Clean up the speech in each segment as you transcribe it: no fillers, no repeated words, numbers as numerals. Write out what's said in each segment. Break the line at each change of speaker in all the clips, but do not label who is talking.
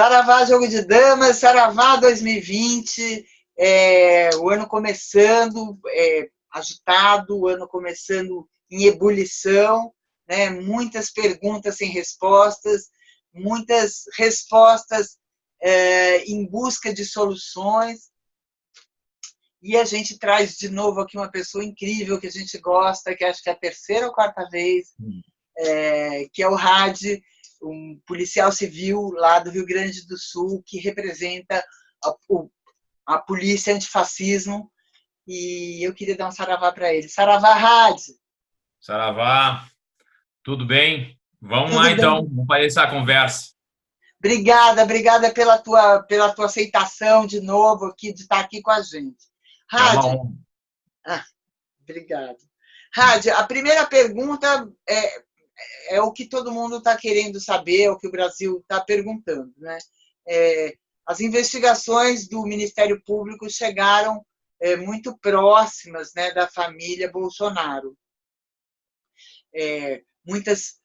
Saravá, jogo de damas, Saravá 2020, o ano começando agitado, o ano começando em ebulição, né? Muitas perguntas sem respostas, muitas respostas em busca de soluções. E a gente traz de novo aqui uma pessoa incrível que a gente gosta, que acho que é a terceira ou quarta vez, que é o Hadi, um policial civil lá do Rio Grande do Sul, que representa a polícia antifascismo, e eu queria dar um saravá para ele. Saravá, Hadi!
Saravá, tudo bem? Vamos lá
Tudo
então,
bem?
vamos fazer essa conversa.
Obrigada pela tua aceitação de novo aqui, de estar aqui com a gente.
É uma
Hadi,
honra.
obrigado. Hadi, a primeira pergunta é o que todo mundo está querendo saber, é o que o Brasil está perguntando, né? As investigações do Ministério Público chegaram muito próximas, né, da família Bolsonaro. Muitas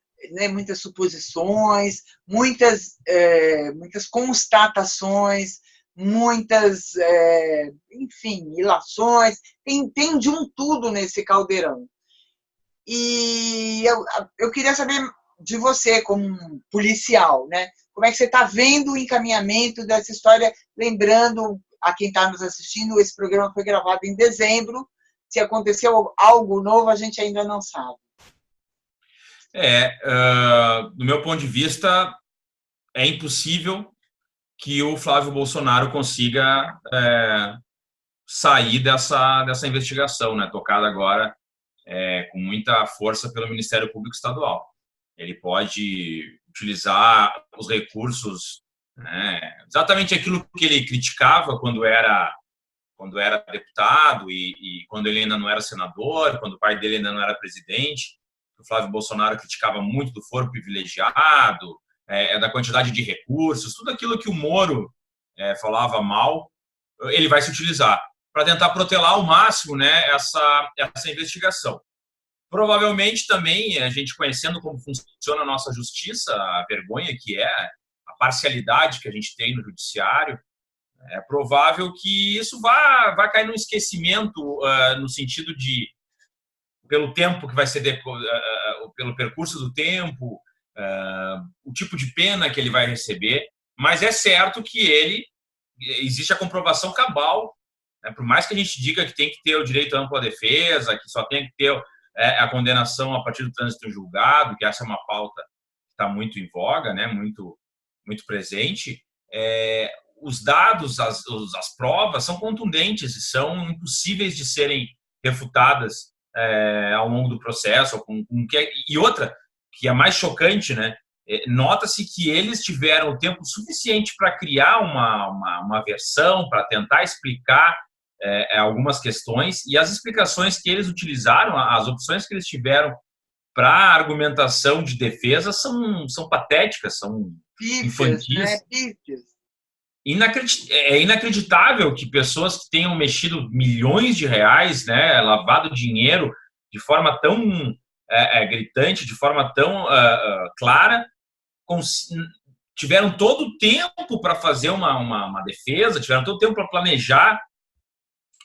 suposições, muitas constatações, enfim, ilações, tem de um tudo nesse caldeirão. E eu queria saber de você, como um policial, né? Como é que você está vendo o encaminhamento dessa história? Lembrando a quem está nos assistindo, esse programa foi gravado em dezembro. Se aconteceu algo novo, a gente ainda não sabe.
Do meu ponto de vista, é impossível que o Flávio Bolsonaro consiga sair dessa investigação, né? Tocada agora com muita força pelo Ministério Público Estadual. Ele pode utilizar os recursos, né? Exatamente aquilo que ele criticava quando era deputado e quando ele ainda não era senador, quando o pai dele ainda não era presidente. O Flávio Bolsonaro criticava muito do foro privilegiado, da quantidade de recursos, tudo aquilo que o Moro falava mal, ele vai se utilizar para tentar protelar ao máximo, né, essa investigação. Provavelmente também, a gente conhecendo como funciona a nossa justiça, a vergonha que a parcialidade que a gente tem no judiciário, é provável que isso vá cair no esquecimento, no sentido de, pelo tempo que vai ser, pelo percurso do tempo, o tipo de pena que ele vai receber, mas é certo que existe a comprovação cabal, né? Por mais que a gente diga que tem que ter o direito à ampla defesa, que só tem que ter a condenação a partir do trânsito em julgado, que essa é uma pauta que está muito em voga, né? muito, muito presente, os dados, as provas são contundentes e são impossíveis de serem refutadas ao longo do processo. E outra, que é mais chocante, né? Nota-se que eles tiveram o tempo suficiente para criar uma versão, para tentar explicar algumas questões, e as explicações que eles utilizaram, as opções que eles tiveram para a argumentação de defesa são patéticas, são
Pífias, né?
infantis.
Pífias.
É inacreditável que pessoas que tenham mexido milhões de reais, né, lavado dinheiro de forma tão gritante, de forma tão clara, tiveram todo o tempo para fazer uma defesa, tiveram todo o tempo para planejar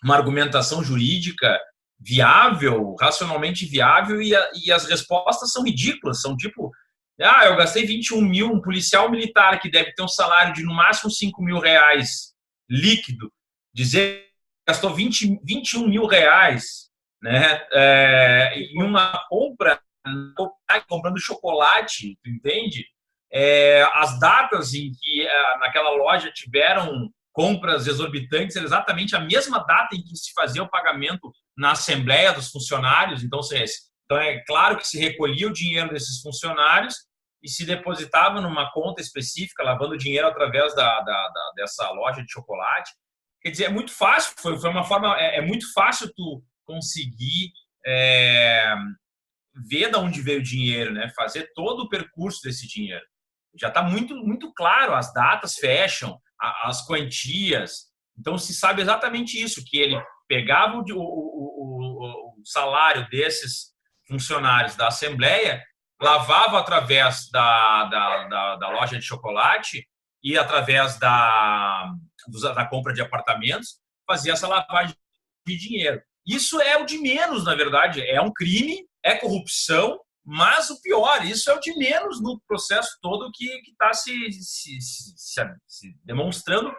uma argumentação jurídica viável, racionalmente viável, e as respostas são ridículas, são tipo, eu gastei 21 mil, um policial militar que deve ter um salário de no máximo 5 mil reais líquido, dizer que gastou 21 mil reais, né, em uma compra, comprando chocolate, tu entende? As datas em que naquela loja tiveram compras exorbitantes era exatamente a mesma data em que se fazia o pagamento na Assembleia dos funcionários. Então é claro que se recolhia o dinheiro desses funcionários e se depositava numa conta específica, lavando dinheiro através dessa loja de chocolate. Quer dizer, é muito fácil, foi uma forma, muito fácil tu conseguir ver de onde veio o dinheiro, né? Fazer todo o percurso desse dinheiro. Já está muito, muito claro, as datas fecham, as quantias. Então, se sabe exatamente isso, que ele pegava o salário desses funcionários da Assembleia, lavava através da loja de chocolate e através da compra de apartamentos, fazia essa lavagem de dinheiro. Isso é o de menos, na verdade. É um crime, é corrupção, mas o pior, isso é o de menos no processo todo que está se demonstrando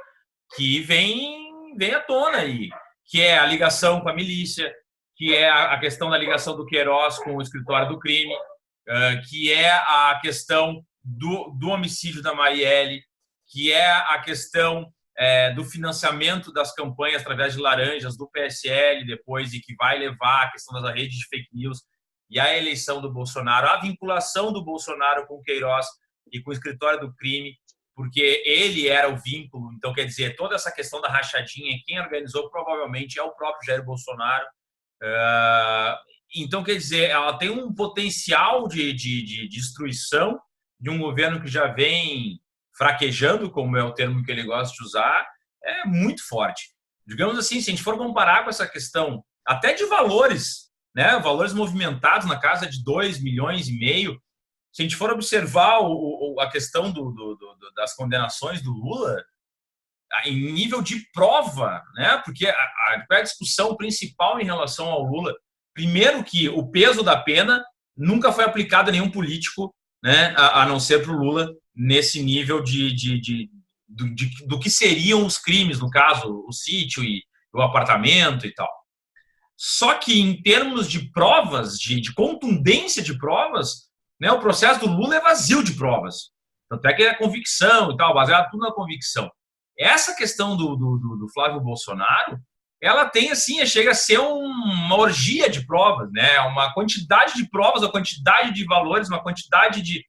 que vem à tona aí, que é a ligação com a milícia, que é a questão da ligação do Queiroz com o escritório do crime, que é a questão do homicídio da Marielle, que é a questão do financiamento das campanhas através de laranjas do PSL depois, e que vai levar a questão das redes de fake news e a eleição do Bolsonaro, a vinculação do Bolsonaro com o Queiroz e com o escritório do crime, porque ele era o vínculo. Então, quer dizer, toda essa questão da rachadinha, quem organizou provavelmente é o próprio Jair Bolsonaro. Então, quer dizer, ela tem um potencial de destruição de um governo que já vem fraquejando, como é o termo que ele gosta de usar, é muito forte. Digamos assim, se a gente for comparar com essa questão até de valores, né, valores movimentados na casa de 2,5 milhões, se a gente for observar a questão das condenações do Lula, em nível de prova, né, porque a discussão principal em relação ao Lula, primeiro que o peso da pena nunca foi aplicado a nenhum político, né, a não ser para o Lula, nesse nível do que seriam os crimes, no caso, o sítio e o apartamento e tal. Só que, em termos de provas, de contundência de provas, né, o processo do Lula é vazio de provas. Tanto é que é convicção e tal, baseado tudo na convicção. Essa questão do Flávio Bolsonaro, ela tem, assim, chega a ser uma orgia de provas, né? Uma quantidade de provas, uma quantidade de valores, uma quantidade de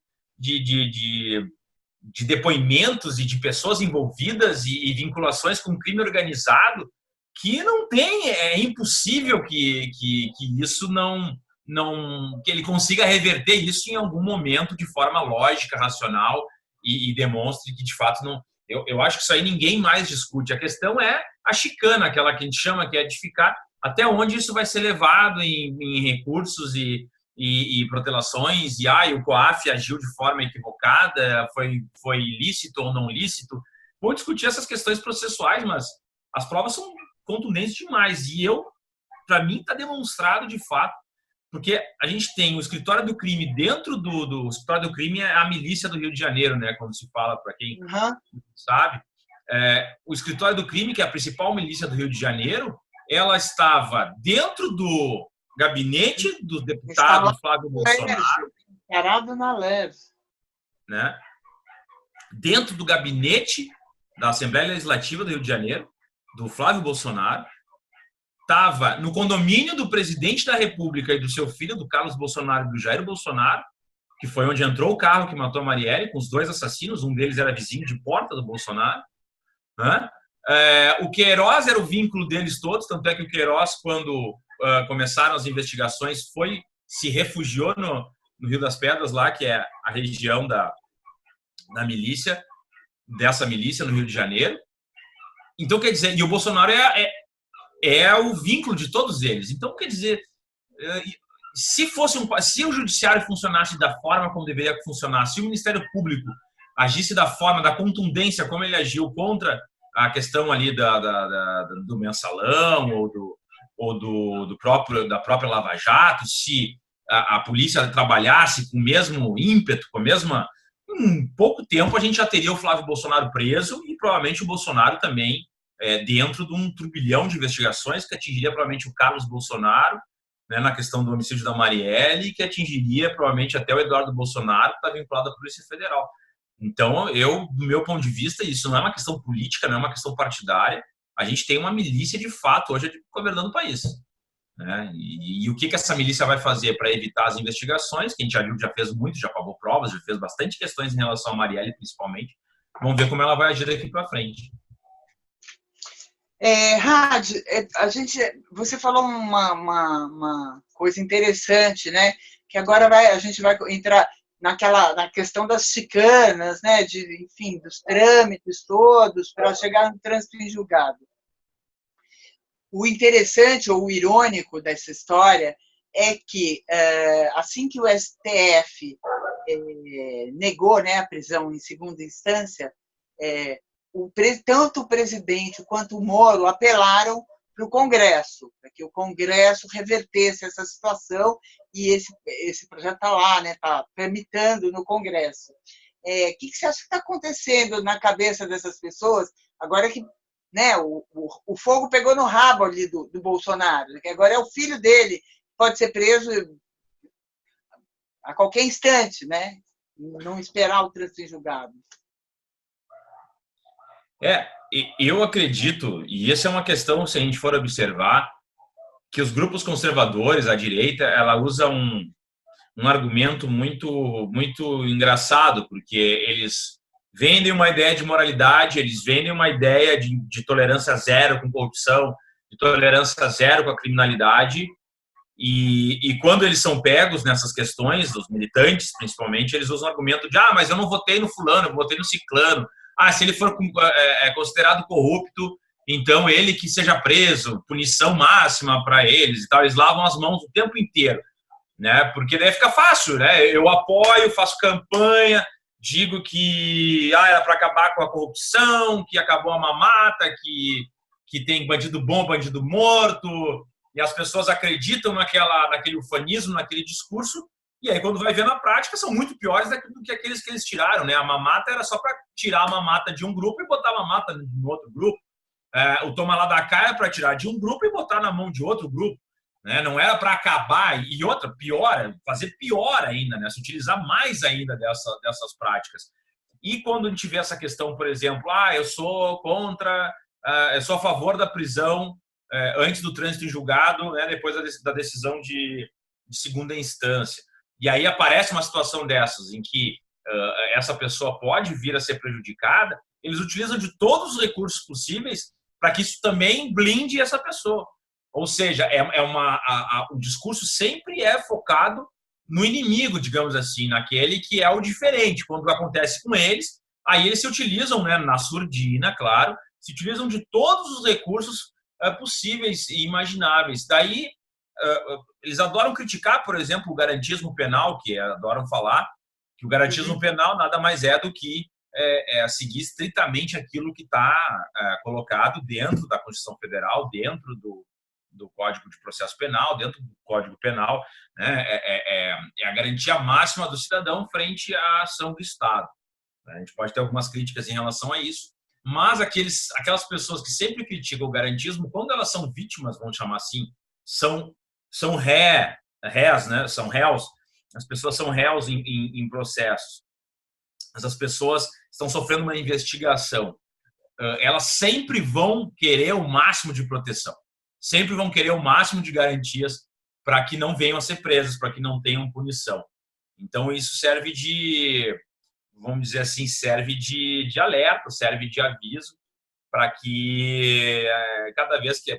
depoimentos e de pessoas envolvidas e vinculações com crime organizado que não tem, é impossível que isso que ele consiga reverter isso em algum momento de forma lógica, racional e demonstre que de fato não. Eu acho que isso aí ninguém mais discute. A questão é a chicana, aquela que a gente chama, que é de ficar até onde isso vai ser levado em recursos e protelações, o COAF agiu de forma equivocada, foi lícito ou não lícito. Vou discutir essas questões processuais, mas as provas são contundentes demais. E para mim, está demonstrado de fato, porque a gente tem o escritório do crime, dentro do escritório do crime é a milícia do Rio de Janeiro, né? Quando se fala, para quem sabe. O escritório do crime, que é a principal milícia do Rio de Janeiro, ela estava dentro do gabinete do deputado Flávio Bolsonaro.
Parado na leve.
Né? Dentro do gabinete da Assembleia Legislativa do Rio de Janeiro, do Flávio Bolsonaro, estava no condomínio do presidente da República e do seu filho, do Carlos Bolsonaro e do Jair Bolsonaro, que foi onde entrou o carro que matou a Marielle, com os 2 assassinos, um deles era vizinho de porta do Bolsonaro. Né? O Queiroz era o vínculo deles todos, tanto é que o Queiroz, quando começaram as investigações, se refugiou no Rio das Pedras, lá, que é a região da milícia, dessa milícia no Rio de Janeiro. Então, quer dizer, e o Bolsonaro é o vínculo de todos eles. Então, quer dizer, se o judiciário funcionasse da forma como deveria funcionar, se o Ministério Público agisse da forma, da contundência como ele agiu contra a questão ali do mensalão ou da própria Lava Jato, se a polícia trabalhasse com o mesmo ímpeto, com a mesma... Em pouco tempo a gente já teria o Flávio Bolsonaro preso e provavelmente o Bolsonaro também dentro de um turbilhão de investigações que atingiria provavelmente o Carlos Bolsonaro, né, na questão do homicídio da Marielle, que atingiria provavelmente até o Eduardo Bolsonaro, que está vinculado à Polícia Federal. Então, do meu ponto de vista, isso não é uma questão política, não é uma questão partidária. A gente tem uma milícia de fato hoje governando o país. Né? E o que essa milícia vai fazer para evitar as investigações, que a gente já viu, já fez muito, já pagou provas, já fez bastante questões em relação a Marielle, principalmente. Vamos ver como ela vai agir daqui para frente.
Rad, você falou uma coisa interessante, né? Que agora a gente vai entrar na questão das chicanas, né? Enfim, dos trâmites todos para chegar no trânsito em julgado. O interessante ou o irônico dessa história é que, assim que o STF negou, né, a prisão em segunda instância, Tanto o presidente quanto o Moro apelaram para o Congresso, para que o Congresso revertesse essa situação, e esse projeto está lá, né, está tramitando no Congresso. O que você acha que está acontecendo na cabeça dessas pessoas, agora que, né, o fogo pegou no rabo ali do Bolsonaro, que agora é o filho dele, pode ser preso a qualquer instante, né? Não esperar o trânsito em julgado.
Eu acredito, e essa é uma questão, se a gente for observar, que os grupos conservadores, a direita, ela usa um argumento muito engraçado, porque eles vendem uma ideia de moralidade, eles vendem uma ideia de tolerância zero com corrupção, de tolerância zero com a criminalidade, e quando eles são pegos nessas questões, os militantes principalmente, eles usam o argumento de mas eu não votei no fulano, eu votei no ciclano. Se ele for considerado corrupto, então ele que seja preso, punição máxima para eles e tal. Eles lavam as mãos o tempo inteiro, né? Porque daí fica fácil, né? Eu apoio, faço campanha, digo que era para acabar com a corrupção, que acabou a mamata, que tem bandido bom, bandido morto, e as pessoas acreditam naquele ufanismo, naquele discurso. E aí, quando vai ver na prática, são muito piores do que aqueles que eles tiraram, né? A mamata era só para tirar a mamata de um grupo e botar a mamata no outro grupo. O toma lá da cá é para tirar de um grupo e botar na mão de outro grupo, né? Não era para acabar. E outra, pior, fazer pior ainda, né? Se utilizar mais ainda dessas práticas. E quando a gente vê essa questão, por exemplo, eu sou eu sou a favor da prisão antes do trânsito em julgado, né? Depois da decisão de segunda instância. E aí aparece uma situação dessas, em que essa pessoa pode vir a ser prejudicada, eles utilizam de todos os recursos possíveis para que isso também blinde essa pessoa. Ou seja, o discurso sempre é focado no inimigo, digamos assim, naquele que é o diferente. Quando acontece com eles, aí eles se utilizam, né, na surdina, claro, se utilizam de todos os recursos possíveis e imagináveis. Daí, eles adoram criticar, por exemplo, o garantismo penal, que adoram falar que o garantismo penal nada mais é do que seguir estritamente aquilo que está colocado dentro da Constituição Federal, dentro do Código de Processo Penal, dentro do Código Penal, né? É a garantia máxima do cidadão frente à ação do Estado. A gente pode ter algumas críticas em relação a isso, mas aquelas pessoas que sempre criticam o garantismo, quando elas são vítimas, vamos chamar assim, são réus, né? São réus. As pessoas são réus em processos. Essas pessoas estão sofrendo uma investigação. Elas sempre vão querer o máximo de proteção. Sempre vão querer o máximo de garantias para que não venham a ser presas, para que não tenham punição. Então, isso serve vamos dizer assim, serve de alerta, serve de aviso para que cada vez que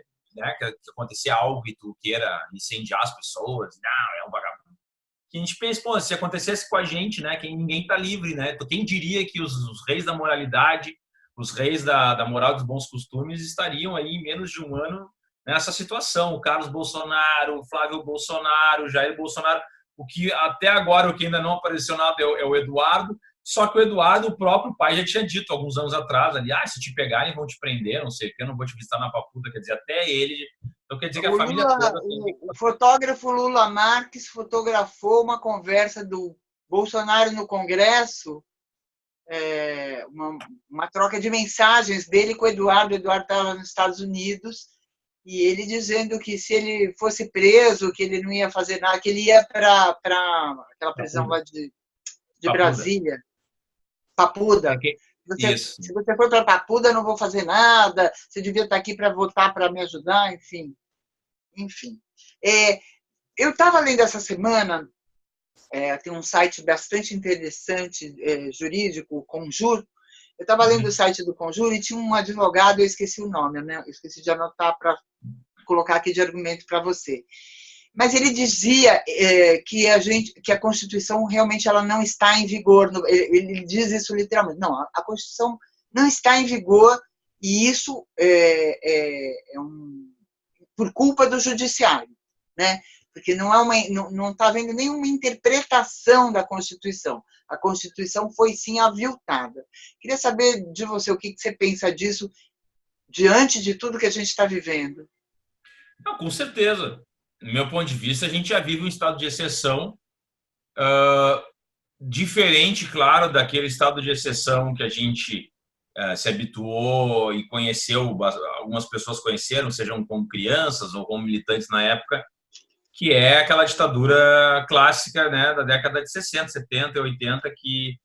acontecer algo e tu queira incendiar as pessoas, não, é um vagabundo. Que a gente pensa, se acontecesse com a gente, né, ninguém está livre, né? Quem diria que os reis da moralidade, os reis da moral dos bons costumes estariam aí em menos de um ano nessa situação? O Carlos Bolsonaro, o Flávio Bolsonaro, o Jair Bolsonaro, o que até agora, o que ainda não apareceu nada é o Eduardo, só que o Eduardo, o próprio pai, já tinha dito alguns anos atrás ali, se te pegarem vão te prender, não sei o que, eu não vou te visitar na papuda, quer dizer, até ele. Então quer dizer que a família toda...
O fotógrafo Lula Marques fotografou uma conversa do Bolsonaro no Congresso, uma troca de mensagens dele com o Eduardo estava nos Estados Unidos, e ele dizendo que se ele fosse preso, que ele não ia fazer nada, que ele ia para aquela prisão lá de Brasília, Papuda. Se você for para Papuda, não vou fazer nada, você devia estar aqui para votar, para me ajudar, enfim. Eu estava lendo essa semana, tem um site bastante interessante, jurídico, o Conjur. Eu estava lendo o site do Conjur e tinha um advogado, eu esqueci o nome, né? Eu esqueci de anotar para colocar aqui de argumento para você. Mas ele dizia que a Constituição realmente ela não está em vigor. Ele diz isso literalmente. Não, a Constituição não está em vigor e isso por culpa do Judiciário, né? porque não está havendo nenhuma interpretação da Constituição. A Constituição foi, sim, aviltada. Queria saber de você o que você pensa disso diante de tudo que a gente está vivendo.
Não, com certeza. Do meu ponto de vista, a gente já vive um estado de exceção diferente, claro, daquele estado de exceção que a gente se habituou e conheceu, algumas pessoas conheceram, sejam como crianças ou como militantes na época, que é aquela ditadura clássica, né, da década de 60, 70 e 80 que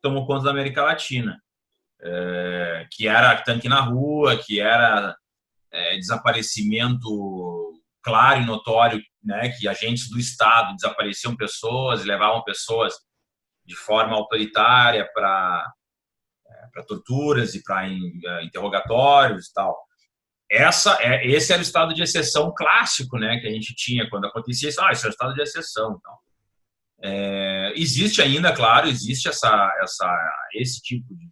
tomou conta da América Latina, que era tanque na rua, que era desaparecimento claro e notório, né, que agentes do Estado desapareciam pessoas e levavam pessoas de forma autoritária para torturas e para interrogatórios e tal. Esse era o estado de exceção clássico, né, que a gente tinha quando acontecia isso. Isso é o estado de exceção. Então. Existe ainda, claro, existe esse tipo de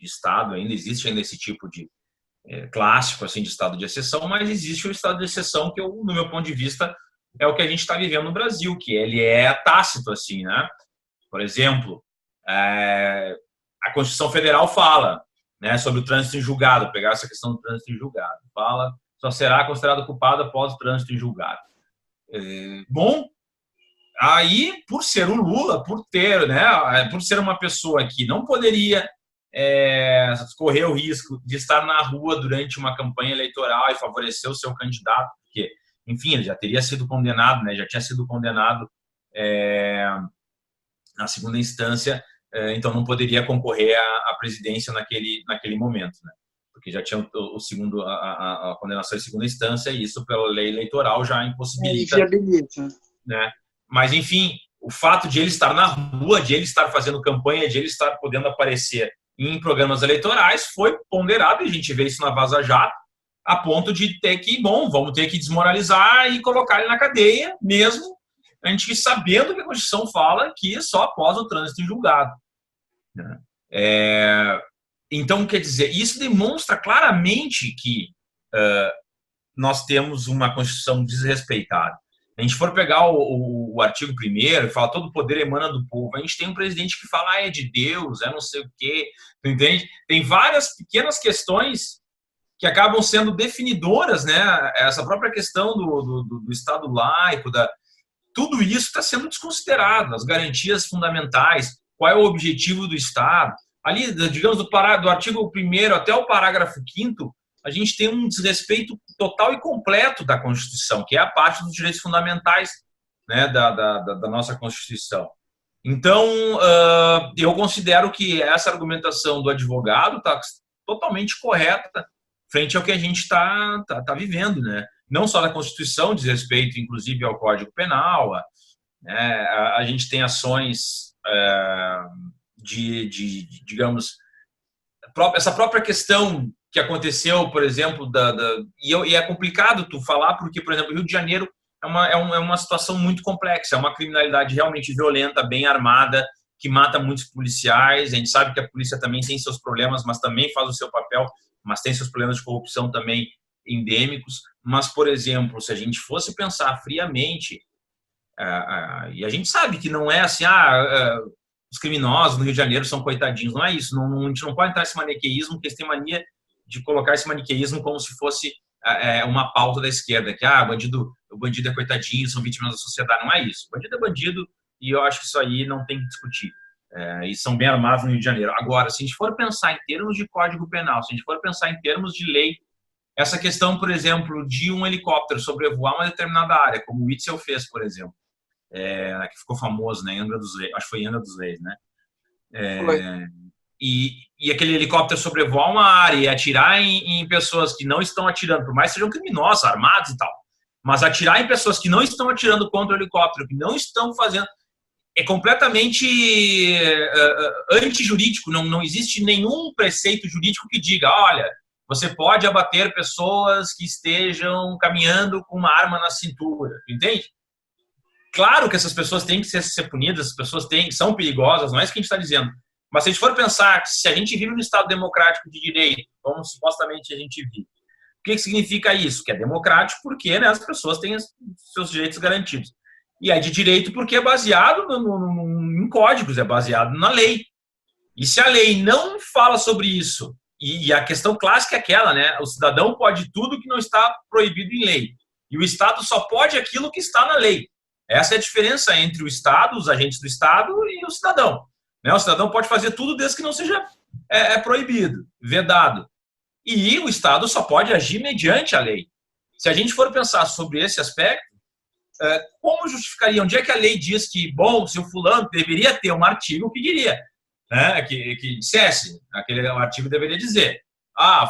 estado ainda, existe ainda esse tipo de clássico assim de estado de exceção, mas existe o estado de exceção que, no meu ponto de vista, é o que a gente está vivendo no Brasil, que ele é tácito, assim, né? Por exemplo, a Constituição Federal fala, né, sobre o trânsito em julgado, pegar essa questão do trânsito em julgado, fala só será considerado culpado após o trânsito em julgado. Bom, aí, por ser um Lula, por ser uma pessoa que não poderia correr o risco de estar na rua durante uma campanha eleitoral e favorecer o seu candidato, porque, enfim, ele já teria sido condenado, né, já tinha sido condenado na segunda instância, então não poderia concorrer à presidência naquele momento, né? Porque já tinha a condenação em segunda instância e isso, pela lei eleitoral, já impossibilita. Né? Mas, enfim, o fato de ele estar na rua, de ele estar fazendo campanha, de ele estar podendo aparecer em programas eleitorais foi ponderado, e a gente vê isso na Vaza Jato, a ponto de ter que, vamos ter que desmoralizar e colocar ele na cadeia, mesmo a gente sabendo que a Constituição fala que só após o trânsito em julgado. Então, quer dizer, isso demonstra claramente que nós temos uma Constituição desrespeitada. A gente for pegar o artigo 1º e falar todo o poder emana do povo, a gente tem um presidente que fala é de Deus, não sei o quê, tu entende? Tem várias pequenas questões que acabam sendo definidoras, né? Essa própria questão do Estado laico, tudo isso está sendo desconsiderado, as garantias fundamentais, qual é o objetivo do Estado. Ali, digamos, do artigo 1º até o parágrafo 5º, a gente tem um desrespeito total e completo da Constituição, que é a parte dos direitos fundamentais, né, da nossa Constituição. Então, eu considero que essa argumentação do advogado está totalmente correta frente ao que a gente está vivendo, né? Não só da Constituição, diz respeito, inclusive, ao Código Penal, né? A gente tem ações digamos, essa própria questão que aconteceu, por exemplo, e é complicado tu falar, porque, por exemplo, Rio de Janeiro é uma situação muito complexa, é uma criminalidade realmente violenta, bem armada, que mata muitos policiais. A gente sabe que a polícia também tem seus problemas, mas também faz o seu papel, mas tem seus problemas de corrupção também endêmicos. Mas, por exemplo, se a gente fosse pensar friamente, e a gente sabe que não é assim, os criminosos no Rio de Janeiro são coitadinhos, não é isso. A gente não pode entrar nesse maniqueísmo, porque eles têm mania de colocar esse maniqueísmo como se fosse uma pauta da esquerda, que o bandido é coitadinho, são vítimas da sociedade. Não é isso. Bandido é bandido, e eu acho que isso aí não tem que discutir. E são bem armados no Rio de Janeiro. Agora, se a gente for pensar em termos de Código Penal, se a gente for pensar em termos de lei, essa questão, por exemplo, de um helicóptero sobrevoar uma determinada área, como o Witzel fez, por exemplo, que ficou famoso, né, em Angra dos Reis, acho que foi em Angra dos Reis, né? E aquele helicóptero sobrevoar uma área e atirar em pessoas que não estão atirando, por mais que sejam criminosos, armados e tal, mas atirar em pessoas que não estão atirando contra o helicóptero, que não estão fazendo, é completamente antijurídico. Não existe nenhum preceito jurídico que diga, olha, você pode abater pessoas que estejam caminhando com uma arma na cintura, entende? Claro que essas pessoas têm que ser punidas, as pessoas são perigosas, não é isso que a gente está dizendo. Mas se a gente for pensar que se a gente vive num Estado democrático de direito, como supostamente a gente vive, o que significa isso? Que é democrático porque, né, as pessoas têm seus direitos garantidos. E é de direito porque é baseado em códigos, é baseado na lei. E se a lei não fala sobre isso, e a questão clássica é aquela, né? O cidadão pode tudo que não está proibido em lei. E o Estado só pode aquilo que está na lei. Essa é a diferença entre o Estado, os agentes do Estado e o cidadão. Né? O cidadão pode fazer tudo desde que não seja proibido, vedado. E o Estado só pode agir mediante a lei. Se a gente for pensar sobre esse aspecto, como justificaria? Onde é que a lei diz que, bom, se o fulano deveria ter um artigo que diria, né, que dissesse, aquele artigo deveria dizer,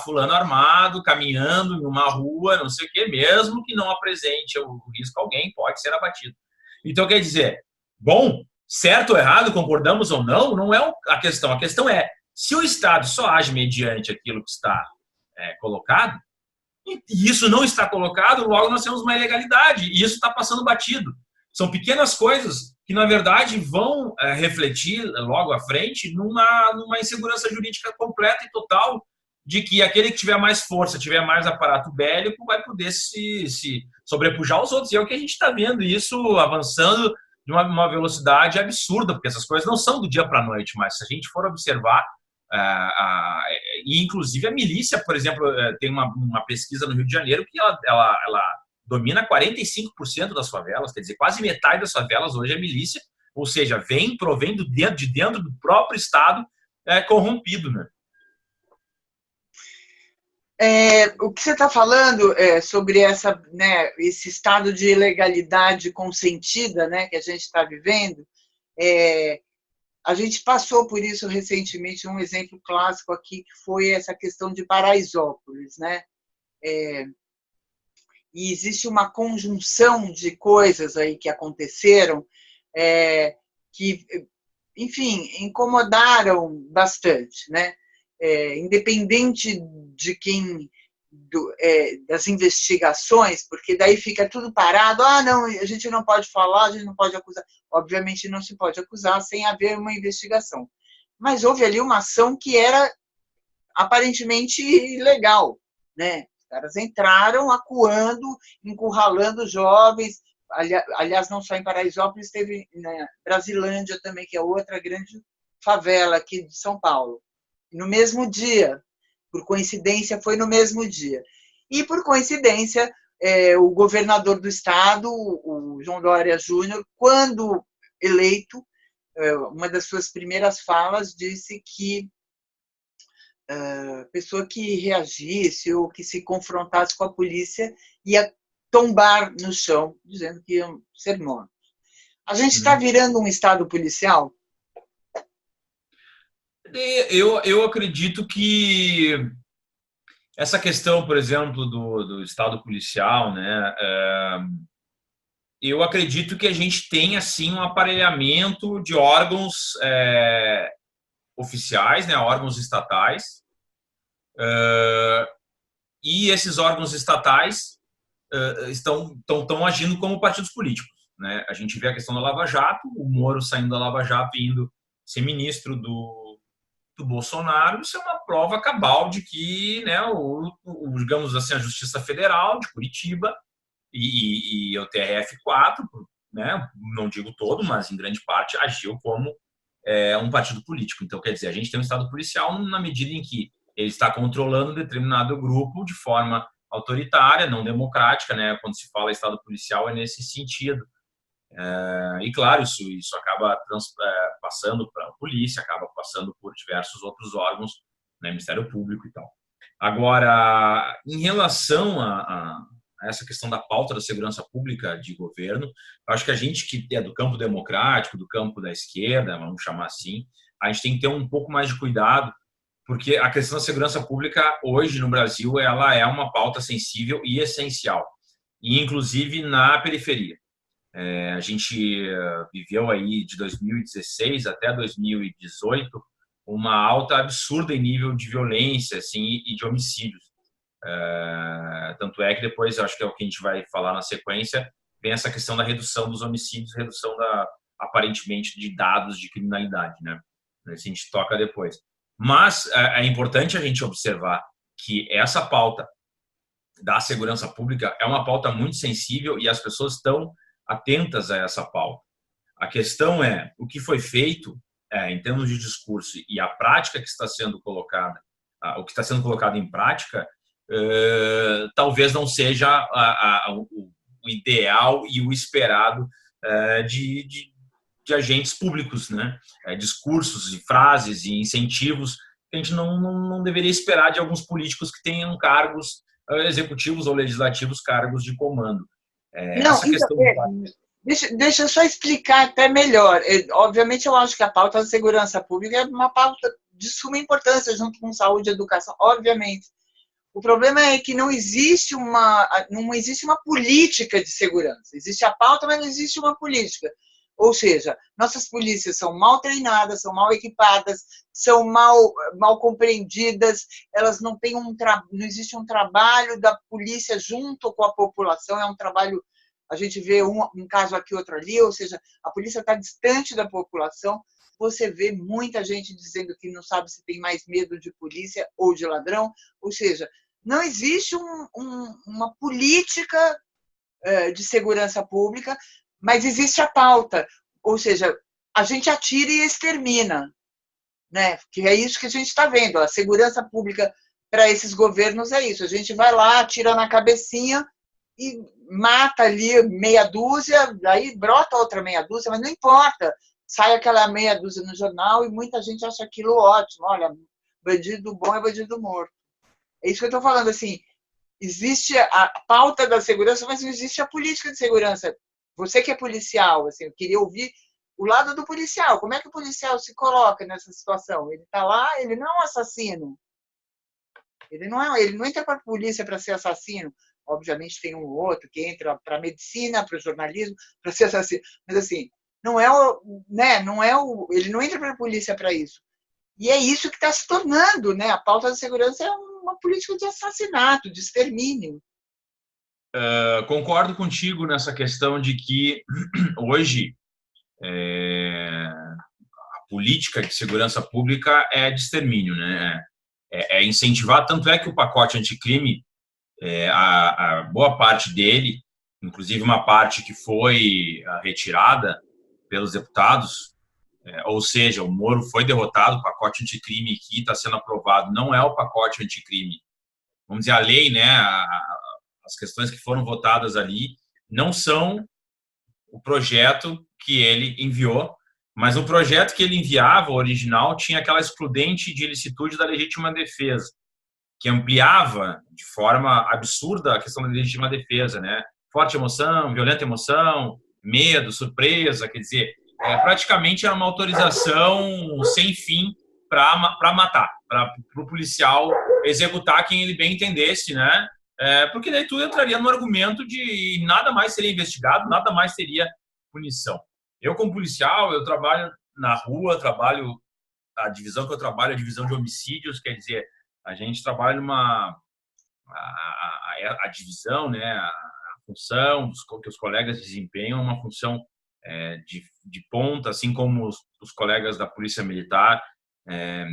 fulano armado, caminhando em uma rua, não sei o quê, mesmo que não apresente o risco a alguém, pode ser abatido. Então, quer dizer, bom, certo ou errado, concordamos ou não, não é a questão. A questão é, se o Estado só age mediante aquilo que está colocado, e isso não está colocado, logo nós temos uma ilegalidade, e isso está passando batido. São pequenas coisas que, na verdade, vão refletir logo à frente numa insegurança jurídica completa e total de que aquele que tiver mais força, tiver mais aparato bélico, vai poder se sobrepujar aos outros. E é o que a gente está vendo isso avançando de uma velocidade absurda, porque essas coisas não são do dia para a noite, mas se a gente for observar, e inclusive a milícia, por exemplo, tem uma pesquisa no Rio de Janeiro que ela domina 45% das favelas, quer dizer, quase metade das favelas hoje é milícia, ou seja, provém de dentro do próprio Estado corrompido, né?
O que você está falando sobre esse estado de ilegalidade consentida, né, que a gente está vivendo, a gente passou por isso recentemente, um exemplo clássico aqui, que foi essa questão de Paraisópolis, né? E existe uma conjunção de coisas aí que aconteceram que, enfim, incomodaram bastante, né? Independente de quem das investigações, porque daí fica tudo parado, não, a gente não pode falar, a gente não pode acusar. Obviamente não se pode acusar sem haver uma investigação. Mas houve ali uma ação que era aparentemente ilegal, né? Os caras entraram acuando, encurralando jovens, aliás, não só em Paraisópolis, teve na Brasilândia também, que é outra grande favela aqui de São Paulo. No mesmo dia, por coincidência, foi no mesmo dia. E, por coincidência, o governador do estado, o João Dória Júnior, quando eleito, uma das suas primeiras falas disse que a pessoa que reagisse ou que se confrontasse com a polícia ia tombar no chão, dizendo que iam ser mortos. A gente está virando um estado policial?
Eu acredito que essa questão, por exemplo, do estado policial, né? Eu acredito que a gente tem assim um aparelhamento de órgãos oficiais, né? Órgãos estatais, e esses órgãos estatais estão agindo como partidos políticos, né? A gente vê a questão da Lava Jato, o Moro saindo da Lava Jato e indo ser ministro do Bolsonaro. Isso é uma prova cabal de que, né, digamos assim, a Justiça Federal de Curitiba e o TRF4, né, não digo todo, mas em grande parte agiu como um partido político. Então, quer dizer, a gente tem um Estado policial na medida em que ele está controlando determinado grupo de forma autoritária, não democrática, né? Quando se fala Estado policial é nesse sentido. E claro, isso acaba passando para a polícia, acaba passando por diversos outros órgãos, né, Ministério Público e tal. Agora, em relação a essa questão da pauta da segurança pública de governo, acho que a gente que é do campo democrático, do campo da esquerda, vamos chamar assim, a gente tem que ter um pouco mais de cuidado, porque a questão da segurança pública hoje no Brasil ela é uma pauta sensível e essencial, e inclusive na periferia. A gente viveu aí de 2016 até 2018 uma alta absurda em nível de violência assim, e de homicídios. Tanto é que depois, acho que é o que a gente vai falar na sequência, vem essa questão da redução dos homicídios, redução aparentemente de dados de criminalidade, né? Isso a gente toca depois. Mas é importante a gente observar que essa pauta da segurança pública é uma pauta muito sensível e as pessoas estão atentas a essa pauta. A questão é o que foi feito em termos de discurso e a prática que está sendo colocada, o que está sendo colocado em prática, talvez não seja o ideal e o esperado de agentes públicos, né? Discursos e frases e incentivos que a gente não deveria esperar de alguns políticos que tenham cargos executivos ou legislativos, cargos de comando.
Não,
Essa
então,
questão.
deixa eu só explicar até melhor. Obviamente, eu acho que a pauta da segurança pública é uma pauta de suma importância, junto com saúde e educação, obviamente. O problema é que não existe uma política de segurança. Existe a pauta, mas não existe uma política. Ou seja, nossas polícias são mal treinadas, são mal equipadas, são mal compreendidas, elas não têm não existe um trabalho da polícia junto com a população, é um trabalho, a gente vê um caso aqui, outro ali, ou seja, a polícia está distante da população. Você vê muita gente dizendo que não sabe se tem mais medo de polícia ou de ladrão, ou seja, não existe uma política de segurança pública, mas existe a pauta, ou seja, a gente atira e extermina, né? Que é isso que a gente está vendo. A segurança pública para esses governos é isso. A gente vai lá, atira na cabecinha e mata ali meia dúzia, aí brota outra meia dúzia, mas não importa. Sai aquela meia dúzia no jornal e muita gente acha aquilo ótimo. Olha, bandido bom é bandido morto. É isso que eu estou falando, assim, existe a pauta da segurança, mas não existe a política de segurança. Você que é policial, assim, eu queria ouvir o lado do policial. Como é que o policial se coloca nessa situação? Ele está lá, ele não é um assassino. Ele não entra para a polícia para ser assassino. Obviamente tem um ou outro que entra para a medicina, para o jornalismo, para ser assassino. Mas assim, ele não entra para a polícia para isso. E é isso que está se tornando, né? A pauta da segurança é uma política de assassinato, de extermínio.
Concordo contigo nessa questão de que hoje a política de segurança pública é de extermínio, né? É incentivar, tanto é que o pacote anticrime, a boa parte dele, inclusive uma parte que foi retirada pelos deputados, ou seja, o Moro foi derrotado, o pacote anticrime que está sendo aprovado não é o pacote anticrime, vamos dizer, a lei, né? As questões que foram votadas ali não são o projeto que ele enviou, mas o projeto que ele enviava, o original, tinha aquela excludente de ilicitude da legítima defesa, que ampliava de forma absurda a questão da legítima defesa, né? Forte emoção, violenta emoção, medo, surpresa, quer dizer, praticamente era uma autorização sem fim para matar, para o policial executar quem ele bem entendesse, né? Porque daí tu entraria no argumento de nada mais seria investigado, nada mais teria punição. Eu, como policial, eu trabalho na rua, a divisão que eu trabalho é a divisão de homicídios, quer dizer, a gente trabalha a divisão, né, a função que os colegas desempenham, uma função de ponta, assim como os colegas da Polícia Militar.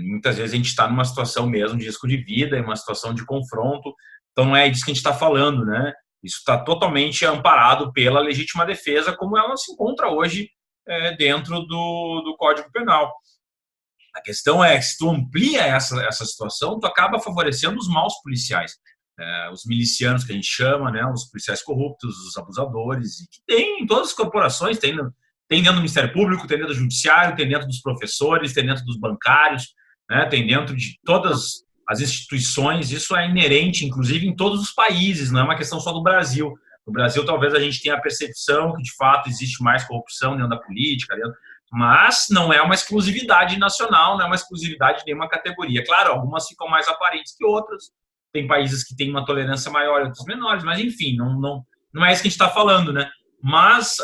Muitas vezes a gente está numa situação mesmo de risco de vida, em uma situação de confronto. Então, não é disso que a gente está falando, né? Isso está totalmente amparado pela legítima defesa, como ela se encontra hoje dentro do Código Penal. A questão é que se tu amplia essa situação, tu acaba favorecendo os maus policiais, os milicianos que a gente chama, né? Os policiais corruptos, os abusadores, e que tem em todas as corporações, tem dentro do Ministério Público, tem dentro do Judiciário, tem dentro dos professores, tem dentro dos bancários, né? Tem dentro de todas as instituições. Isso é inerente, inclusive, em todos os países, não é uma questão só do Brasil. No Brasil, talvez a gente tenha a percepção que, de fato, existe mais corrupção dentro da política, mas não é uma exclusividade nacional, não é uma exclusividade de nenhuma categoria. Claro, algumas ficam mais aparentes que outras, tem países que têm uma tolerância maior e outros menores, mas, enfim, não é isso que a gente está falando, né? Mas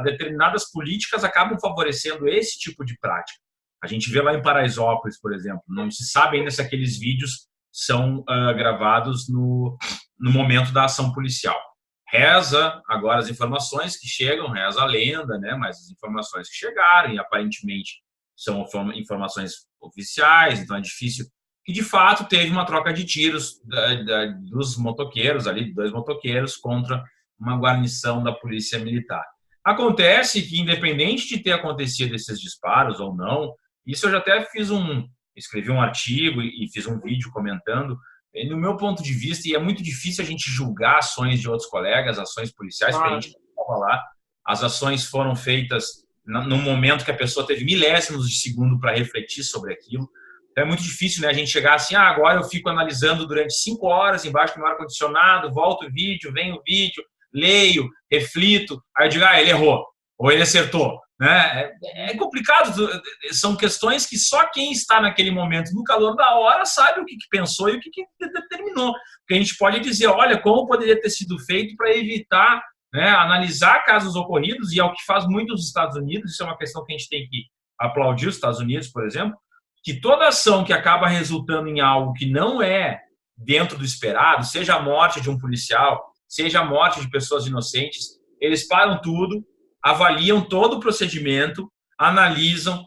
determinadas políticas acabam favorecendo esse tipo de prática. A gente vê lá em Paraisópolis, por exemplo, não se sabe ainda se aqueles vídeos são gravados no momento da ação policial. Reza agora as informações que chegam, reza a lenda, né? Mas as informações que chegaram, e aparentemente são informações oficiais, então é difícil. que de fato teve uma troca de tiros dos motoqueiros ali, 2 motoqueiros contra uma guarnição da polícia militar. Acontece que, independente de ter acontecido esses disparos ou não, isso eu já até escrevi um artigo e fiz um vídeo comentando, no meu ponto de vista, e é muito difícil a gente julgar ações de outros colegas, ações policiais, porque a gente não estava lá, as ações foram feitas no momento que a pessoa teve milésimos de segundo para refletir sobre aquilo. Então é muito difícil, né, a gente chegar assim, agora eu fico analisando durante 5 horas embaixo do meu ar-condicionado, volto o vídeo, venho o vídeo, leio, reflito, aí eu digo, ele errou, ou ele acertou. Né? É complicado, são questões que só quem está naquele momento, no calor da hora, sabe o que pensou e o que determinou. Porque a gente pode dizer, olha, como poderia ter sido feito para evitar, né, analisar casos ocorridos, e é o que faz muito os Estados Unidos, isso é uma questão que a gente tem que aplaudir os Estados Unidos, por exemplo, que toda ação que acaba resultando em algo que não é dentro do esperado, seja a morte de um policial, seja a morte de pessoas inocentes, eles param tudo, avaliam todo o procedimento, analisam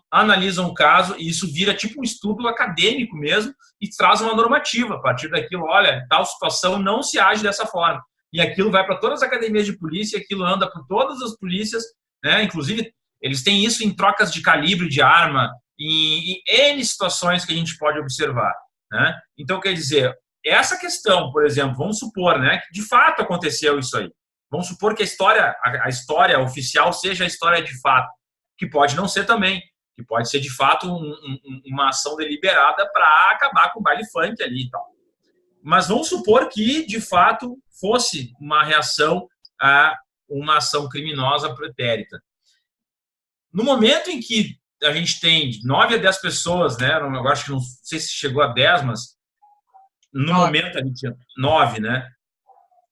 o caso, e isso vira tipo um estudo acadêmico mesmo, e traz uma normativa a partir daquilo. Olha, tal situação não se age dessa forma. E aquilo vai para todas as academias de polícia, aquilo anda por todas as polícias, né? Inclusive, eles têm isso em trocas de calibre de arma, em N situações que a gente pode observar. Né? Então, quer dizer, essa questão, por exemplo, vamos supor, né, que de fato aconteceu isso aí. Vamos supor que a história oficial seja a história de fato, que pode não ser também, que pode ser de fato uma ação deliberada para acabar com o baile funk ali e tal. Mas vamos supor que de fato fosse uma reação a uma ação criminosa pretérita. No momento em que a gente tem 9 a 10 pessoas, né? Eu acho que não sei se chegou a 10, mas no momento a gente tinha 9, né?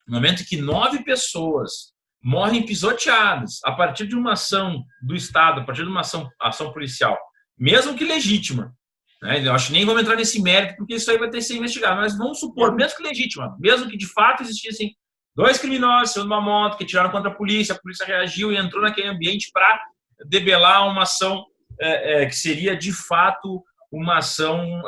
No momento em que 9 pessoas morrem pisoteadas a partir de uma ação do Estado, a partir de uma ação policial, mesmo que legítima, né? Eu acho que nem vamos entrar nesse mérito, porque isso aí vai ter que ser investigado, mas vamos supor, mesmo que legítima, mesmo que de fato existissem 2 criminosos saindo de uma moto que tiraram contra a polícia reagiu e entrou naquele ambiente para debelar uma ação que seria de fato uma ação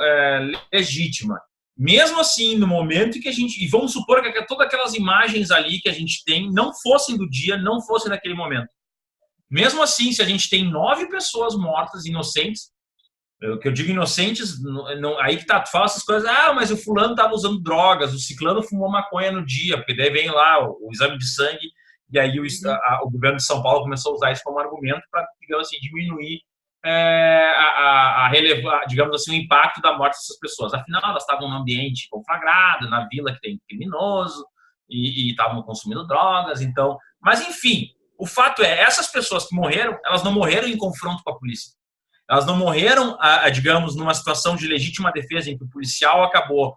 legítima. Mesmo assim, no momento em que a gente... E vamos supor que todas aquelas imagens ali que a gente tem não fossem do dia, não fossem naquele momento. Mesmo assim, se a gente tem 9 pessoas mortas, inocentes, o que eu digo inocentes, não, aí que tá, tu fala essas coisas, mas o fulano estava usando drogas, o ciclano fumou maconha no dia, porque daí vem lá o exame de sangue, e aí o governo de São Paulo começou a usar isso como argumento para, digamos assim, diminuir digamos assim, o impacto da morte dessas pessoas. Afinal, elas estavam num ambiente conflagrado, na vila que tem criminoso, e estavam consumindo drogas, então... Mas, enfim, o fato é, essas pessoas que morreram, elas não morreram em confronto com a polícia. Elas não morreram, digamos, numa situação de legítima defesa em que o policial acabou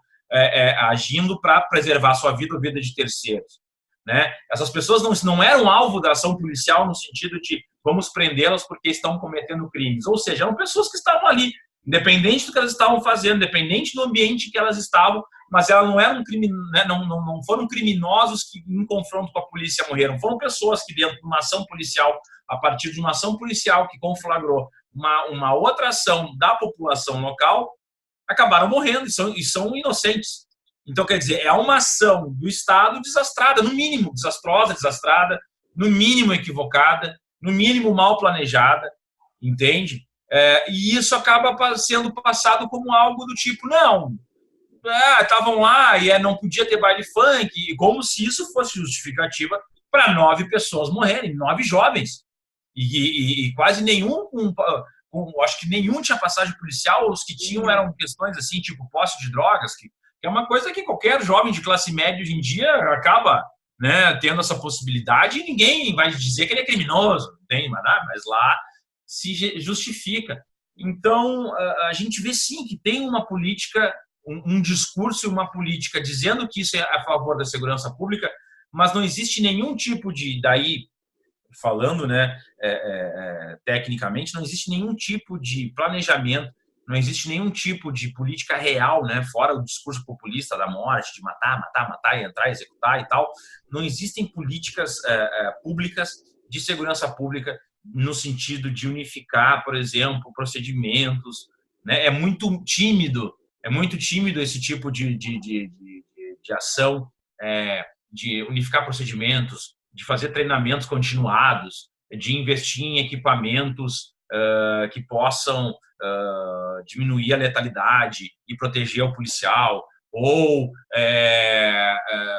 agindo para preservar a sua vida ou a vida de terceiros. Né? Essas pessoas não eram alvo da ação policial no sentido de vamos prendê-las porque estão cometendo crimes. Ou seja, eram pessoas que estavam ali, independente do que elas estavam fazendo, independente do ambiente que elas estavam, mas elas não eram né? não foram criminosos que em confronto com a polícia morreram. Foram pessoas que dentro de uma ação policial, a partir de uma ação policial que conflagrou uma outra ação da população local, acabaram morrendo e são inocentes. Então, quer dizer, é uma ação do Estado desastrada, no mínimo desastrosa, desastrada, no mínimo equivocada, no mínimo mal planejada, entende? E isso acaba sendo passado como algo do tipo, não, estavam lá e não podia ter baile funk, como se isso fosse justificativa para 9 pessoas morrerem, 9 jovens. E quase nenhum, acho que nenhum tinha passagem policial, os que tinham eram questões assim, tipo posse de drogas, que é uma coisa que qualquer jovem de classe média hoje em dia acaba, né, tendo essa possibilidade, e ninguém vai dizer que ele é criminoso, tem, mas lá se justifica. Então, a gente vê sim que tem uma política, um discurso e uma política dizendo que isso é a favor da segurança pública, mas não existe nenhum tipo de, daí, falando, né, tecnicamente, não existe nenhum tipo de planejamento, não existe nenhum tipo de política real, né, fora o discurso populista da morte, de matar, e entrar, executar e tal. Não existem políticas públicas de segurança pública no sentido de unificar, por exemplo, procedimentos. Né? É muito tímido É muito tímido esse tipo de ação, de unificar procedimentos, de fazer treinamentos continuados, de investir em equipamentos que possam diminuir a letalidade e proteger o policial, ou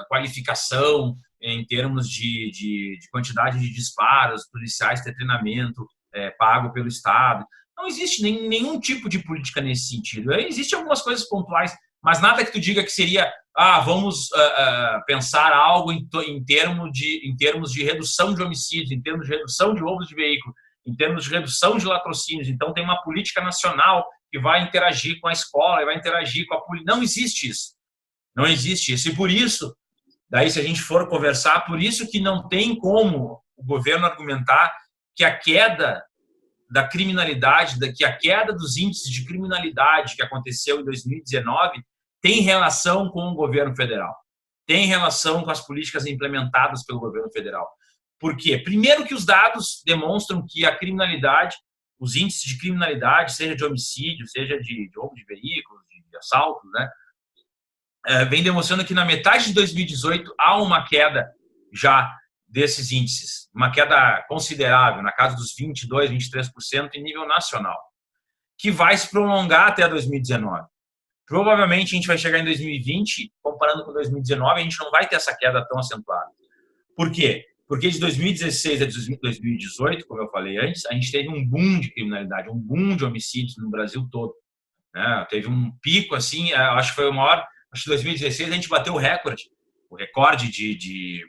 qualificação em termos de quantidade de disparos, policiais ter treinamento pago pelo Estado. Não existe nenhum tipo de política nesse sentido. Existem algumas coisas pontuais, mas nada que tu diga que seria vamos pensar algo em termos de redução de homicídios, em termos de redução de roubos de veículo, em termos de redução de latrocínios. Então, tem uma política nacional que vai interagir com a escola, vai interagir com a polícia. Não existe isso. Não existe isso. E por isso, daí, se a gente for conversar, por isso que não tem como o governo argumentar que a queda da criminalidade, que a queda dos índices de criminalidade que aconteceu em 2019 tem relação com o governo federal, tem relação com as políticas implementadas pelo governo federal. Por quê? Primeiro que os dados demonstram que a criminalidade, os índices de criminalidade, seja de homicídio, seja de roubo de veículos, de assalto, né, vem demonstrando que na metade de 2018 há uma queda já desses índices, uma queda considerável, na casa dos 22%, 23% em nível nacional, que vai se prolongar até 2019. Provavelmente a gente vai chegar em 2020, comparando com 2019, a gente não vai ter essa queda tão acentuada. Por quê? Porque de 2016 a 2018, como eu falei antes, a gente teve um boom de criminalidade, um boom de homicídios no Brasil todo. Teve um pico, assim, acho que foi o maior. Acho que em 2016 a gente bateu o recorde de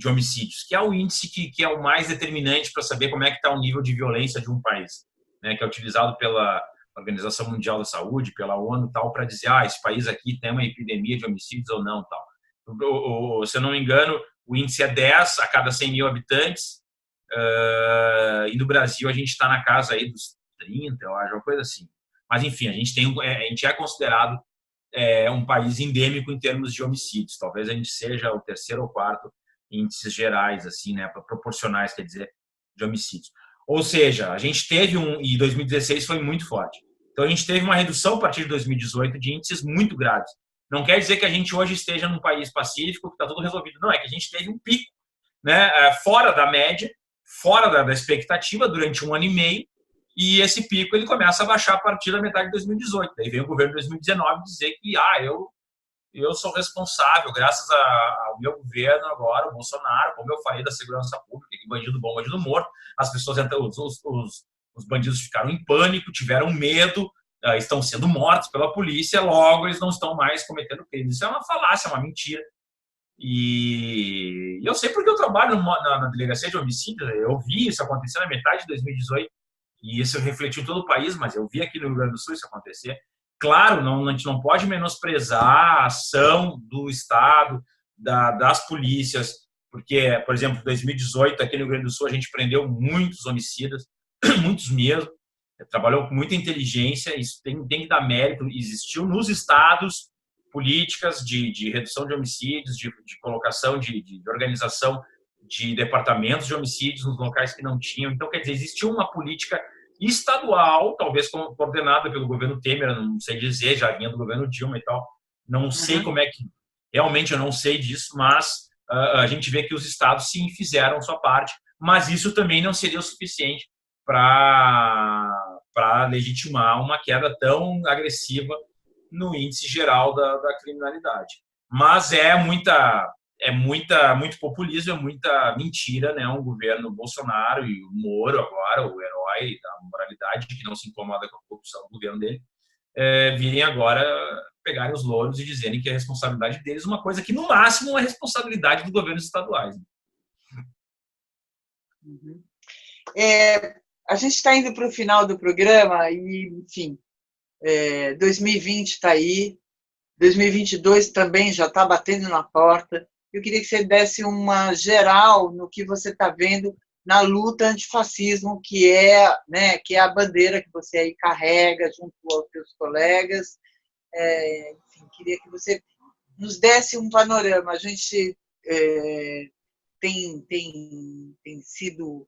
homicídios, que é o índice que é o mais determinante para saber como é que está o nível de violência de um país, né, que é utilizado pela Organização Mundial da Saúde, pela ONU, tal, para dizer, esse país aqui tem uma epidemia de homicídios ou não, tal. Se eu não me engano, o índice é 10 a cada 100 mil habitantes, e no Brasil a gente está na casa aí dos 30, eu acho, uma coisa assim. Mas, enfim, a gente é considerado um país endêmico em termos de homicídios. Talvez a gente seja o terceiro ou quarto índices gerais, assim, né, proporcionais, quer dizer, de homicídios. Ou seja, a gente teve e 2016 foi muito forte. Então, a gente teve uma redução a partir de 2018 de índices muito graves. Não quer dizer que a gente hoje esteja num país pacífico, que está tudo resolvido. Não, é que a gente teve um pico, né, fora da média, fora da expectativa, durante 1 ano e meio, e esse pico ele começa a baixar a partir da metade de 2018. Daí vem o governo de 2019 dizer que eu sou responsável, graças ao meu governo agora, o Bolsonaro, como eu falei da segurança pública, que bandido bom, bandido morto, as pessoas, os bandidos ficaram em pânico, tiveram medo, estão sendo mortos pela polícia, logo eles não estão mais cometendo crimes. Isso é uma falácia, é uma mentira. E eu sei porque eu trabalho na delegacia de homicídio, eu vi isso acontecer na metade de 2018, e isso refletiu em todo o país, mas eu vi aqui no Rio Grande do Sul isso acontecer. Claro, a gente não pode menosprezar a ação do Estado, das polícias, porque, por exemplo, em 2018, aqui no Rio Grande do Sul, a gente prendeu muitos homicidas, muitos mesmo, trabalhou com muita inteligência, isso tem que dar mérito. Existiu nos estados políticas de redução de homicídios, de colocação, de organização de departamentos de homicídios nos locais que não tinham. Então, quer dizer, existiu uma política estadual, talvez coordenada pelo governo Temer, não sei dizer, já vinha do governo Dilma e tal, não sei como é que, realmente eu não sei disso, mas a gente vê que os estados sim fizeram sua parte, mas isso também não seria o suficiente para legitimar uma queda tão agressiva no índice geral da criminalidade. Mas muito populismo, é muita mentira, né? Um governo Bolsonaro e o Moro agora, o herói da moralidade, que não se incomoda com a corrupção do governo dele, virem agora pegarem os louros e dizerem que é responsabilidade deles, uma coisa que no máximo é responsabilidade dos governos estaduais.
Uhum. A gente está indo para o final do programa e, enfim, 2020 está aí, 2022 também já está batendo na porta. Eu queria que você desse uma geral no que você está vendo na luta antifascismo, que é a bandeira que você aí carrega junto aos seus colegas. Enfim, queria que você nos desse um panorama. A gente tem sido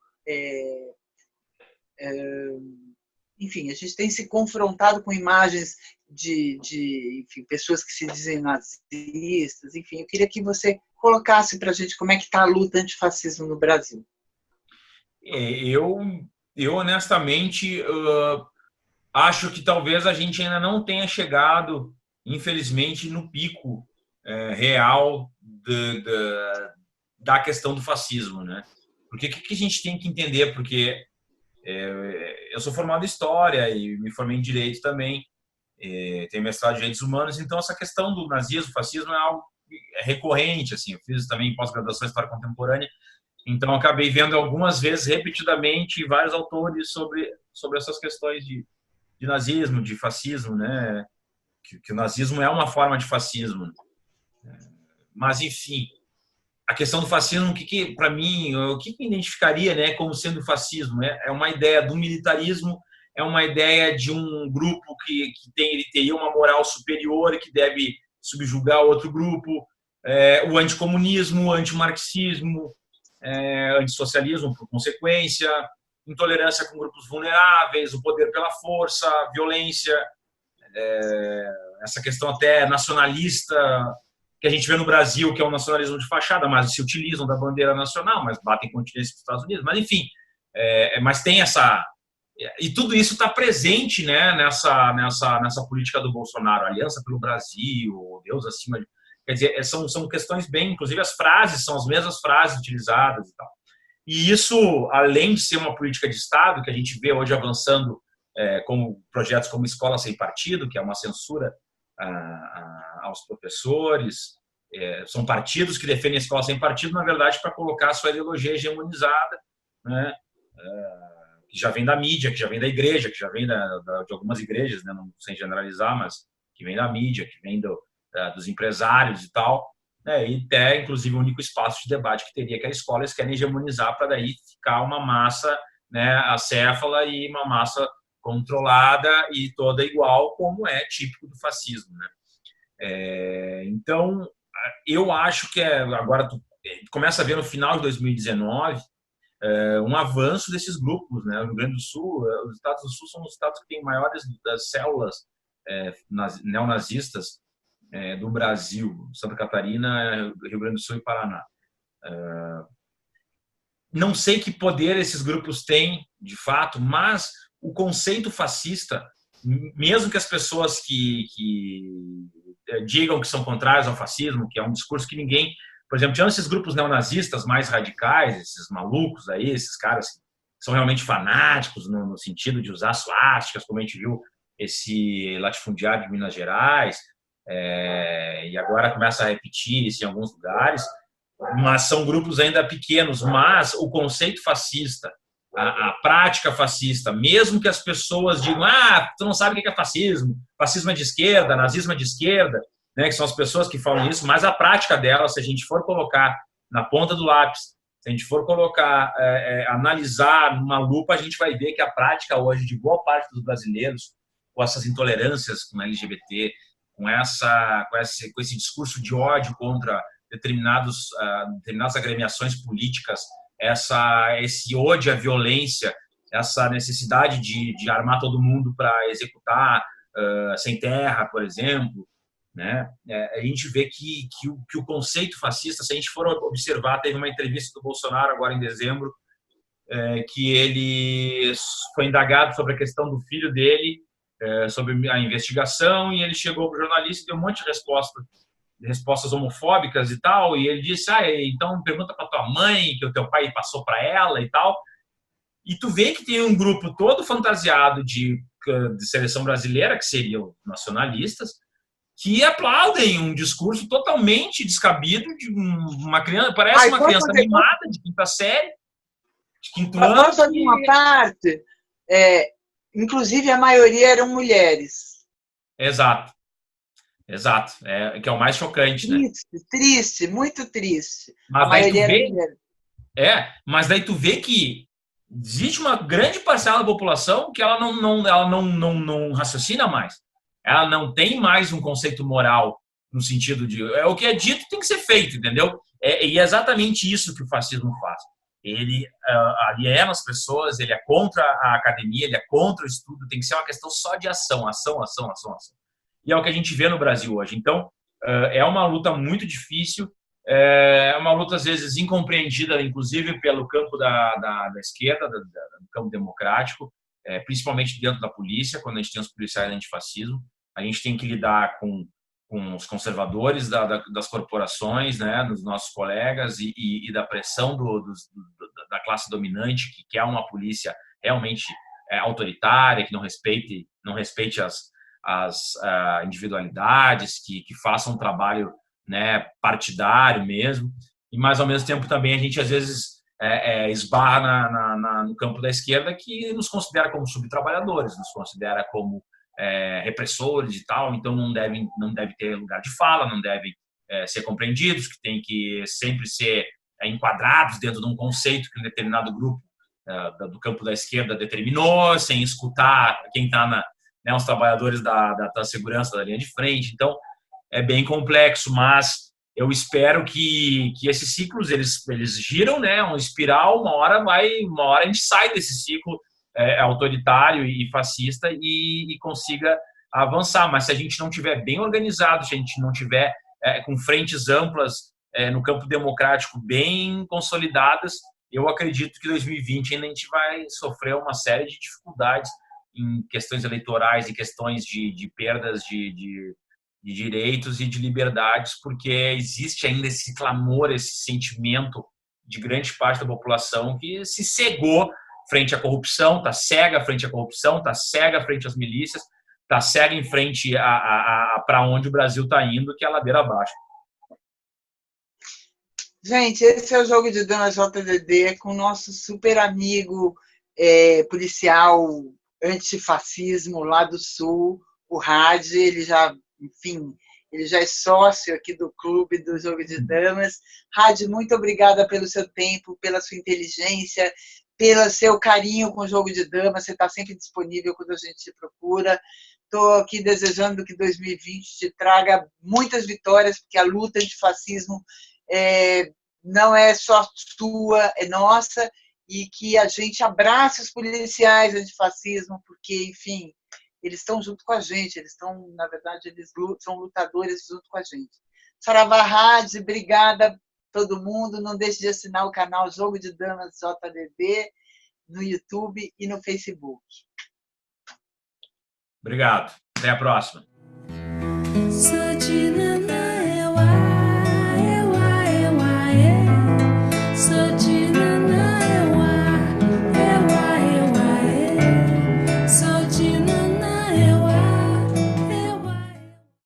enfim, a gente tem se confrontado com imagens enfim, pessoas que se dizem nazistas, enfim, eu queria que você colocasse para a gente como é que está a luta antifascismo no Brasil.
Eu honestamente acho que talvez a gente ainda não tenha chegado, infelizmente, no pico real da questão do fascismo, né? Porque o que a gente tem que entender? Porque eu sou formado em História e me formei em Direito também, tenho mestrado em Direitos Humanos, então essa questão do nazismo, fascismo é algo recorrente, assim, eu fiz também pós-graduação em História Contemporânea, então acabei vendo algumas vezes, repetidamente, vários autores sobre essas questões de nazismo, de fascismo, né? Que o nazismo é uma forma de fascismo. Mas, enfim, a questão do fascismo, para mim, o que me identificaria, né, como sendo fascismo? É uma ideia do militarismo, é uma ideia de um grupo que ele teria uma moral superior e que deve subjugar outro grupo, o anticomunismo, o antimarxismo, antissocialismo, por consequência, intolerância com grupos vulneráveis, o poder pela força, a violência, essa questão até nacionalista que a gente vê no Brasil, que é um nacionalismo de fachada, mas se utilizam da bandeira nacional, mas batem continência com os Estados Unidos. Mas, enfim, mas tem essa... E tudo isso está presente, né, nessa política do Bolsonaro, Aliança pelo Brasil, Deus acima de... Quer dizer, são questões bem... Inclusive, as frases são as mesmas frases utilizadas e tal. E isso, além de ser uma política de Estado, que a gente vê hoje avançando como projetos como Escola Sem Partido, que é uma censura aos professores, são partidos que defendem a escola sem partido, na verdade, para colocar a sua ideologia hegemonizada, né? Que já vem da mídia, que já vem da igreja, que já vem de algumas igrejas, né? Não sem generalizar, mas que vem da mídia, que vem dos empresários e tal, né? E até, inclusive, o único espaço de debate que teria que a escola, eles querem hegemonizar para daí ficar uma massa, né, acéfala e uma massa controlada e toda igual, como é típico do fascismo, né? Então, eu acho que agora tu começa a ver no final de 2019 um avanço desses grupos, né? O Rio Grande do Sul, os estados do Sul são os estados que têm maiores das células neonazistas do Brasil, Santa Catarina, Rio Grande do Sul e Paraná. Não sei que poder esses grupos têm, de fato, mas o conceito fascista, mesmo que as pessoas que digam que são contrárias ao fascismo, que é um discurso que ninguém... Por exemplo, tinham esses grupos neonazistas mais radicais, esses malucos aí, esses caras que são realmente fanáticos no sentido de usar suásticas, como a gente viu esse latifundiário de Minas Gerais, e agora começa a repetir isso em alguns lugares, mas são grupos ainda pequenos, mas o conceito fascista, a prática fascista, mesmo que as pessoas digam, tu não sabe o que é fascismo é de esquerda, nazismo é de esquerda, né, que são as pessoas que falam isso, mas a prática dela, se a gente for colocar na ponta do lápis, se a gente for colocar, analisar numa lupa, a gente vai ver que a prática hoje de boa parte dos brasileiros, com essas intolerâncias com a LGBT, com esse discurso de ódio contra determinadas agremiações políticas, esse ódio à violência, essa necessidade de armar todo mundo para executar sem terra, por exemplo, né? A gente vê que o conceito fascista, se a gente for observar, teve uma entrevista do Bolsonaro agora em dezembro, que ele foi indagado sobre a questão do filho dele, sobre a investigação, e ele chegou para o jornalista e deu um monte de respostas homofóbicas e tal, e ele disse, então pergunta para tua mãe, que o teu pai passou para ela e tal. E tu vê que tem um grupo todo fantasiado de seleção brasileira, que seriam nacionalistas, que aplaudem um discurso totalmente descabido de uma criança, parece uma criança mimada de quinta série, de quinto ano.
Vamos fazer uma parte, inclusive a maioria eram mulheres.
Exato, que é o mais chocante,
triste, né? Triste, muito triste.
Mas a maioria era mulher. Mas daí tu vê que existe uma grande parcela da população que ela não raciocina mais. Ela não tem mais um conceito moral no sentido de o que é dito tem que ser feito, entendeu? E é exatamente isso que o fascismo faz. ele aliena as pessoas, ele é contra a academia, ele é contra o estudo, tem que ser uma questão só de ação, ação, ação, ação, ação. E é o que a gente vê no Brasil hoje. Então, é uma luta muito difícil, é uma luta, às vezes, incompreendida, inclusive, pelo campo da esquerda, do campo democrático, principalmente dentro da polícia, quando a gente tem os policiais antifascismo. A gente tem que lidar com os conservadores das corporações, né, dos nossos colegas, e da pressão da classe dominante, que quer uma polícia realmente autoritária, que não respeite as individualidades, que façam um trabalho, né, partidário mesmo. E, mas, ao mesmo tempo, também a gente, às vezes, esbarra no campo da esquerda, que nos considera como subtrabalhadores, nos considera como repressores e tal, então não deve ter lugar de fala, não devem ser compreendidos, que tem que sempre ser enquadrados dentro de um conceito que um determinado grupo do campo da esquerda determinou, sem escutar quem está os trabalhadores da segurança da linha de frente. Então, é bem complexo, mas eu espero que esses ciclos eles giram, né, um espiral, uma hora a gente sai desse ciclo autoritário e fascista e consiga avançar. Mas se a gente não tiver bem organizado, se a gente não tiver com frentes amplas no campo democrático bem consolidadas, eu acredito que 2020 ainda a gente vai sofrer uma série de dificuldades em questões eleitorais e questões de perdas de direitos e de liberdades, porque existe ainda esse clamor, esse sentimento de grande parte da população que se cegou frente à corrupção, está cega frente à corrupção, está cega frente às milícias, está cega em frente para onde o Brasil está indo, que é a ladeira abaixo.
Gente, esse é o Jogo de Damas JDD com o nosso super amigo policial antifascismo lá do Sul, o Hadi. Ele já, enfim, ele já é sócio aqui do clube do Jogo de Damas. Hadi, muito obrigada pelo seu tempo, pela sua inteligência, pelo seu carinho com o Jogo de Damas. Você está sempre disponível quando a gente te procura. Estou aqui desejando que 2020 te traga muitas vitórias, porque a luta antifascismo não é só sua, é nossa, e que a gente abrace os policiais antifascismo, porque, enfim, eles estão junto com a gente, eles estão, na verdade, eles são lutadores junto com a gente. Saravá Hadi, obrigada todo mundo. Não deixe de assinar o canal Jogo de Damas JDD no YouTube e no Facebook.
Obrigado. Até a próxima.